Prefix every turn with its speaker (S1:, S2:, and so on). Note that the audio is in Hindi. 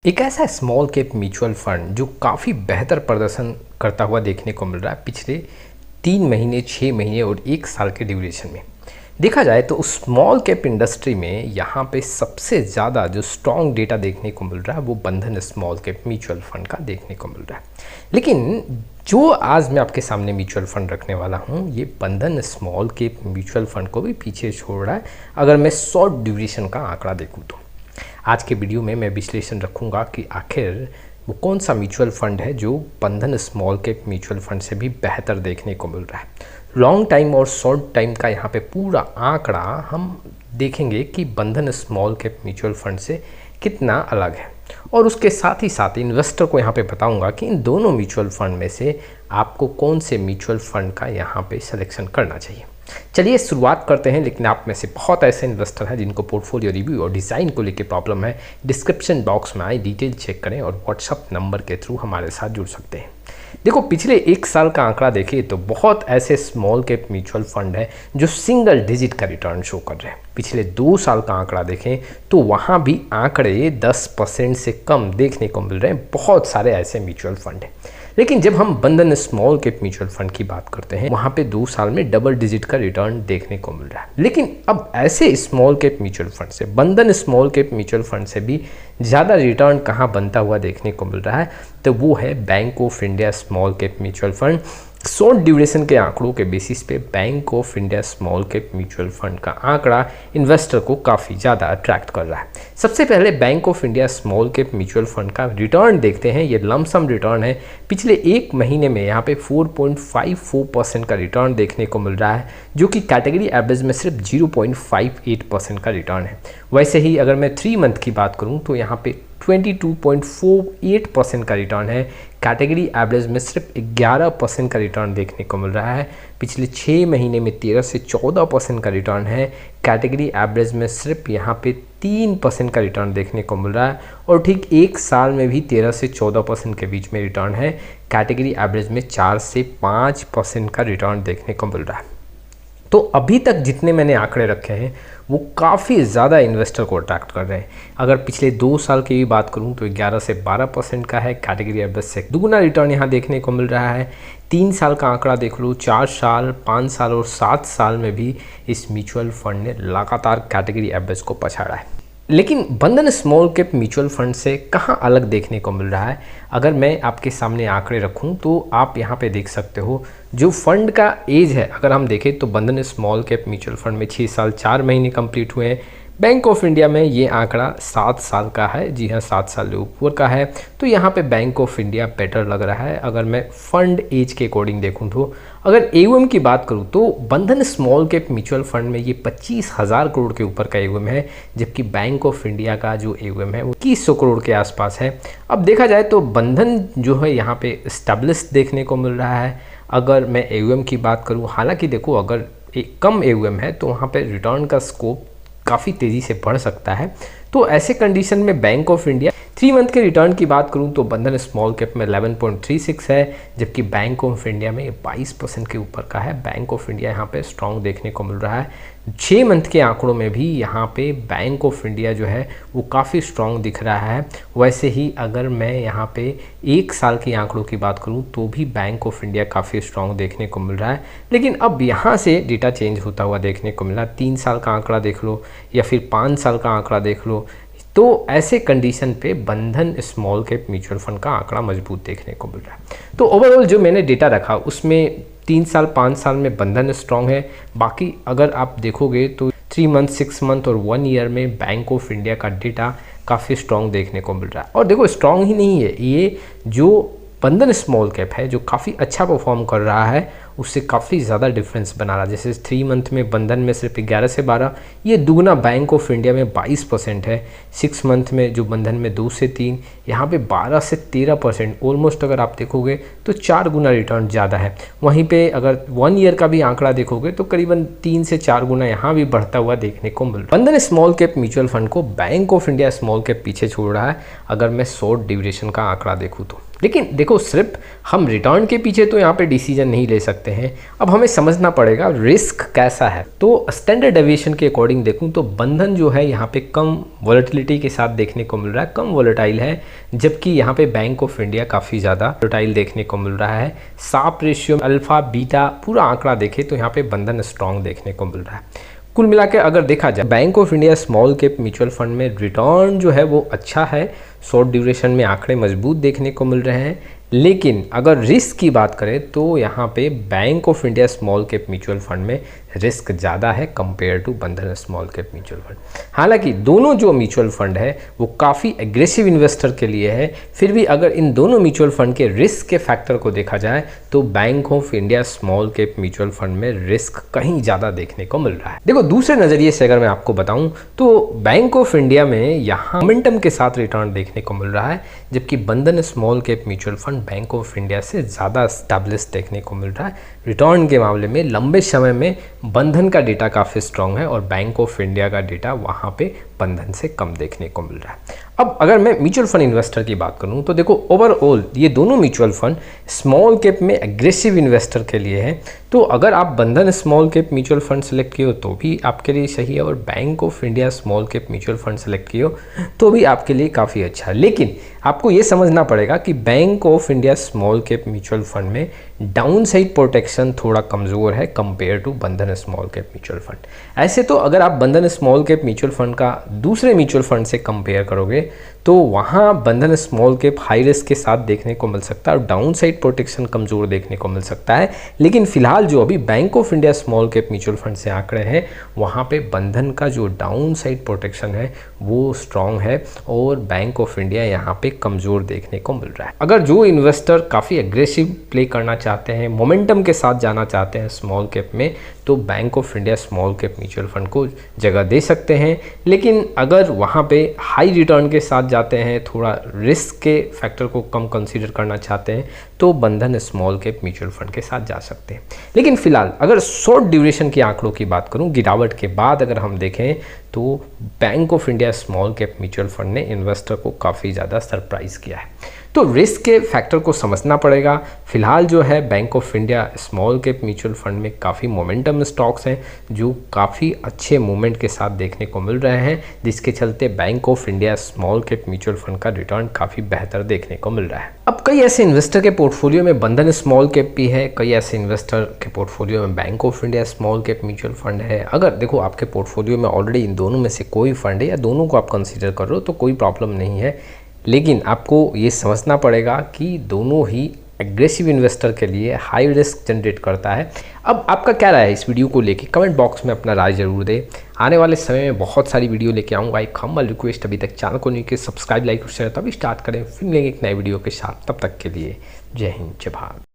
S1: एक ऐसा स्मॉल कैप म्यूचुअल फंड जो काफ़ी बेहतर प्रदर्शन करता हुआ देखने को मिल रहा है पिछले 3 महीने, 6 महीने और 1 साल के ड्यूरेशन में। देखा जाए तो स्मॉल कैप इंडस्ट्री में यहाँ पे सबसे ज़्यादा जो स्ट्रॉन्ग डेटा देखने को मिल रहा है वो बंधन स्मॉल कैप म्यूचुअल फंड का देखने को मिल रहा है। लेकिन जो आज मैं आपके सामने म्यूचुअल फंड रखने वाला हूँ, ये बंधन स्मॉल कैप म्यूचुअल फंड को भी पीछे छोड़ रहा है अगर मैं शॉर्ट ड्यूरेशन का आंकड़ा देखूँ तो। आज के वीडियो में मैं विश्लेषण रखूंगा कि आखिर वो कौन सा म्यूचुअल फंड है जो बंधन स्मॉल कैप म्यूचुअल फंड से भी बेहतर देखने को मिल रहा है। लॉन्ग टाइम और शॉर्ट टाइम का यहाँ पे पूरा आंकड़ा हम देखेंगे कि बंधन स्मॉल कैप म्यूचुअल फंड से कितना अलग है, और उसके साथ ही साथ इन्वेस्टर को यहाँ पे बताऊंगा कि इन दोनों म्यूचुअल फंड में से आपको कौन से म्यूचुअल फंड का यहाँ पे सिलेक्शन करना चाहिए। चलिए शुरुआत करते हैं। लेकिन आप में से बहुत ऐसे इन्वेस्टर हैं जिनको पोर्टफोलियो रिव्यू और डिज़ाइन को लेकर प्रॉब्लम है। डिस्क्रिप्शन बॉक्स में आए डिटेल चेक करें और व्हाट्सअप नंबर के थ्रू हमारे साथ जुड़ सकते हैं। देखो, पिछले 1 साल का आंकड़ा देखिए तो बहुत ऐसे स्मॉल कैप म्यूचुअल फंड है जो सिंगल डिजिट का रिटर्न शो कर रहे हैं। पिछले 2 साल का आंकड़ा देखें तो वहाँ भी आंकड़े 10% से कम देखने को मिल रहे हैं। बहुत सारे ऐसे म्यूचुअल फंड हैं। लेकिन जब हम बंधन स्मॉल कैप म्यूचुअल फंड की बात करते हैं, वहाँ पे 2 साल में डबल डिजिट का रिटर्न देखने को मिल रहा है। लेकिन अब ऐसे स्मॉल कैप म्यूचुअल फंड से, बंधन स्मॉल कैप म्यूचुअल फंड से भी ज़्यादा रिटर्न कहाँ बनता हुआ देखने को मिल रहा है, तो वो है bank of India small cap mutual fund. Short duration के आंकड़ों के बेसिस पे bank of India small cap mutual fund का आंकड़ा इन्वेस्टर को काफ़ी ज़्यादा अट्रैक्ट कर रहा है। सबसे पहले bank of India small cap mutual fund का रिटर्न देखते हैं। ये लमसम रिटर्न है। पिछले 1 महीने में यहाँ पे 4.54% का रिटर्न देखने को मिल रहा है, जो कि कैटेगरी एवरेज में सिर्फ 0.58% का रिटर्न है। वैसे ही अगर मैं 3 मंथ की बात करूँ तो यहाँ पे 22.48% का रिटर्न है। कैटेगरी एवरेज में सिर्फ 11% का रिटर्न देखने को मिल रहा है। पिछले 6 महीने में 13 से 14% का रिटर्न है। कैटेगरी एवरेज में सिर्फ यहाँ पे 3% का रिटर्न देखने को मिल रहा है, और ठीक 1 साल में भी 13 से 14% के बीच में रिटर्न है। कैटेगरी एवरेज में 4 से 5% का रिटर्न देखने को मिल रहा है। तो अभी तक जितने मैंने आंकड़े रखे हैं वो काफ़ी ज़्यादा इन्वेस्टर को अट्रैक्ट कर रहे हैं। अगर पिछले 2 साल की भी बात करूं तो 11 से 12% का है। कैटेगरी एवरेज से दुगुना रिटर्न यहां देखने को मिल रहा है। 3 साल का आंकड़ा देख लो, 4 साल, 5 साल और 7 साल में भी इस म्यूचुअल फंड ने लगातार कैटेगरी एवरेज को पछाड़ा है। लेकिन बंधन स्मॉल कैप म्यूचुअल फंड से कहाँ अलग देखने को मिल रहा है, अगर मैं आपके सामने आंकड़े रखूं तो आप यहाँ पे देख सकते हो जो फंड का एज है। अगर हम देखें तो बंधन स्मॉल कैप म्यूचुअल फंड में 6 साल 4 महीने कंप्लीट हुए हैं। बैंक ऑफ इंडिया में ये आंकड़ा 7 साल का है। जी हाँ, 7 साल ऊपर का है। तो यहाँ पे बैंक ऑफ इंडिया बेटर लग रहा है अगर मैं फंड एज के अकॉर्डिंग देखूँ तो। अगर एयूएम की बात करूँ तो बंधन स्मॉल कैप म्यूचुअल फंड में ये 25,000 करोड़ के ऊपर का एयूएम है, जबकि बैंक ऑफ इंडिया का जो एयूएम है वो 2100 करोड़ के आसपास है। अब देखा जाए तो बंधन जो है यहाँ पे स्टेबलिश देखने को मिल रहा है। अगर मैं एयूएम की बात करूँ, हालांकि देखो अगर कम एयूएम है तो वहाँ पे रिटर्न का स्कोप काफ़ी तेज़ी से बढ़ सकता है। तो ऐसे कंडीशन में बैंक ऑफ इंडिया 3 मंथ के रिटर्न की बात करूं तो बंधन स्मॉल कैप में 11.36 है, जबकि बैंक ऑफ इंडिया में 22% के ऊपर का है। बैंक ऑफ इंडिया यहाँ पे स्ट्रॉन्ग देखने को मिल रहा है। 6 मंथ के आंकड़ों में भी यहाँ पे बैंक ऑफ इंडिया जो है वो काफ़ी स्ट्रॉन्ग दिख रहा है। वैसे ही अगर मैं यहाँ पे 1 साल के आंकड़ों की बात करूँ तो भी बैंक ऑफ इंडिया काफ़ी स्ट्रॉन्ग देखने को मिल रहा है। लेकिन अब यहाँ से डेटा चेंज होता हुआ देखने को मिला। 3 साल का आंकड़ा देख लो या फिर 5 साल का आंकड़ा देख लो, तो ऐसे कंडीशन पे बंधन स्मॉल कैप म्यूचुअल फंड का आंकड़ा मजबूत देखने को मिल रहा है। तो ओवरऑल जो मैंने डेटा रखा उसमें 3 साल 5 साल में बंधन स्ट्रॉन्ग है। बाकी अगर आप देखोगे तो 3 मंथ 6 मंथ और 1 ईयर में बैंक ऑफ इंडिया का डेटा काफ़ी स्ट्रॉन्ग देखने को मिल रहा है। और देखो, स्ट्रॉन्ग ही नहीं है, ये जो बंधन स्मॉल कैप है जो काफ़ी अच्छा परफॉर्म कर रहा है उससे काफ़ी ज़्यादा डिफरेंस बना रहा है। जैसे 3 मंथ में बंधन में सिर्फ 11 से 12, ये दुगना बैंक ऑफ इंडिया में 22% है। 6 मंथ में जो बंधन में 2 से 3, यहाँ पे 12 से 13%। ऑलमोस्ट अगर आप देखोगे तो 4 गुना रिटर्न ज़्यादा है। वहीं पे अगर 1 ईयर का भी आंकड़ा देखोगे तो करीबन 3 से 4 गुना यहाँ भी बढ़ता हुआ देखने को मिल रहा है। बंधन स्मॉल कैप म्यूचुअल फंड को bank of India small cap पीछे छोड़ रहा है अगर मैं शॉर्ट ड्यूरेशन का आंकड़ा देखूँ तो। लेकिन देखो, सिर्फ हम रिटर्न के पीछे तो यहाँ पे डिसीजन नहीं ले सकते सकते हैं। अब हमें समझना पड़ेगा रिस्क कैसा है। तो स्टैंडर्ड डेविएशन के अकॉर्डिंग देखूं तो बंधन जो है यहाँ पे कम वॉलेटिलिटी के साथ देखने को मिल रहा है, कम वॉलेटाइल है, जबकि यहाँ पे बैंक ऑफ इंडिया काफ़ी ज़्यादा वॉलेटाइल देखने को मिल रहा है। साप रेशियो, अल्फा, बीटा पूरा आंकड़ा देखें तो यहाँ पे बंधन स्ट्रॉन्ग देखने को मिल रहा है। कुल मिला के अगर देखा जाए bank of India small cap mutual fund में रिटर्न जो है वो अच्छा है, शॉर्ट ड्यूरेशन में आंकड़े मजबूत देखने को मिल रहे हैं। लेकिन अगर रिस्क की बात करें तो यहाँ पे bank of India small cap mutual fund में रिस्क ज़्यादा है कंपेयर टू बंधन स्मॉल कैप म्यूचुअल फंड। हालांकि दोनों जो म्यूचुअल फंड है वो काफ़ी एग्रेसिव इन्वेस्टर के लिए है, फिर भी अगर इन दोनों म्यूचुअल फंड के रिस्क के फैक्टर को देखा जाए तो bank of India small cap mutual fund में रिस्क कहीं ज़्यादा देखने को मिल रहा है। देखो दूसरे नज़रिए से अगर मैं आपको बताऊँ तो बैंक ऑफ इंडिया में यहाँ मोमेंटम के साथ रिटर्न देखने को मिल रहा है, जबकि बंधन small cap mutual fund bank of India से ज़्यादा स्टैब्लिश देखने को मिल रहा है। रिटर्न के मामले में लंबे समय में बंधन का डेटा काफ़ी स्ट्रांग है और बैंक ऑफ इंडिया का डेटा वहाँ पे बंधन से कम देखने को मिल रहा है। अब अगर मैं म्यूचुअल फंड इन्वेस्टर की बात करूँ तो देखो ओवरऑल ये दोनों म्यूचुअल फंड स्मॉल कैप में एग्रेसिव इन्वेस्टर के लिए है। तो अगर आप बंधन small cap mutual fund select किए हो तो भी आपके लिए सही है, और bank of India small cap mutual fund select किए हो तो भी आपके लिए काफ़ी अच्छा है। लेकिन आपको ये समझना पड़ेगा कि bank of India small cap mutual fund में डाउन साइड प्रोटेक्शन थोड़ा कमज़ोर है कंपेयर टू बंधन स्मॉल कैप म्यूचुअल फंड। ऐसे तो अगर आप बंधन स्मॉल कैप म्यूचुअल फंड का दूसरे म्यूचुअल फंड से कंपेयर करोगे तो वहाँ बंधन स्मॉल कैप हाई रिस्क के साथ देखने को मिल सकता है और डाउन साइड प्रोटेक्शन कमज़ोर देखने को मिल सकता है। लेकिन फिलहाल जो अभी bank of India small cap mutual fund से आंकड़े हैं वहाँ पे बंधन का जो डाउन साइड प्रोटेक्शन है वो स्ट्रॉन्ग है और बैंक ऑफ इंडिया यहाँ पे कमज़ोर देखने को मिल रहा है। अगर जो इन्वेस्टर काफ़ी एग्रेसिव प्ले करना चाहते हैं, मोमेंटम के साथ जाना चाहते हैं स्मॉल कैप में, तो bank of India small cap mutual fund को जगह दे सकते हैं। लेकिन अगर वहाँ पे हाई रिटर्न के साथ जाते हैं, थोड़ा रिस्क के फैक्टर को कम कंसीडर करना चाहते हैं, तो बंधन स्मॉल कैप म्यूचुअल फंड के साथ जा सकते हैं। लेकिन फिलहाल अगर शॉर्ट ड्यूरेशन के आंकड़ों की बात करूं, गिरावट के बाद अगर हम देखें तो bank of India small cap mutual fund ने इन्वेस्टर को काफ़ी ज़्यादा सरप्राइज किया है। तो रिस्क के फैक्टर को समझना पड़ेगा। फिलहाल जो है bank of India small cap mutual fund में काफ़ी मोमेंटम स्टॉक्स हैं जो काफ़ी अच्छे मूवमेंट के साथ देखने को मिल रहे हैं, जिसके चलते bank of India small cap mutual fund का रिटर्न काफ़ी बेहतर देखने को मिल रहा है। अब कई ऐसे इन्वेस्टर के पोर्टफोलियो में बंधन स्मॉल कैप भी है, कई ऐसे इन्वेस्टर के पोर्टफोलियो में bank of India small cap mutual fund है। अगर देखो आपके पोर्टफोलियो में ऑलरेडी इन दोनों में से कोई फंड है या दोनों को आप कंसीडर कर रहे हो तो कोई प्रॉब्लम नहीं है, लेकिन आपको ये समझना पड़ेगा कि दोनों ही एग्रेसिव इन्वेस्टर के लिए हाई रिस्क जनरेट करता है। अब आपका क्या राय है इस वीडियो को लेके, कमेंट बॉक्स में अपना राय जरूर दें। आने वाले समय में बहुत सारी वीडियो लेके आऊँगा। एक हम्बल रिक्वेस्ट, अभी तक चैनल को नहीं कि सब्सक्राइब, लाइक और शेयर तभी स्टार्ट करें, फिर मिलेंगे एक नए वीडियो के साथ। तब तक के लिए जय हिंद, जय भारत।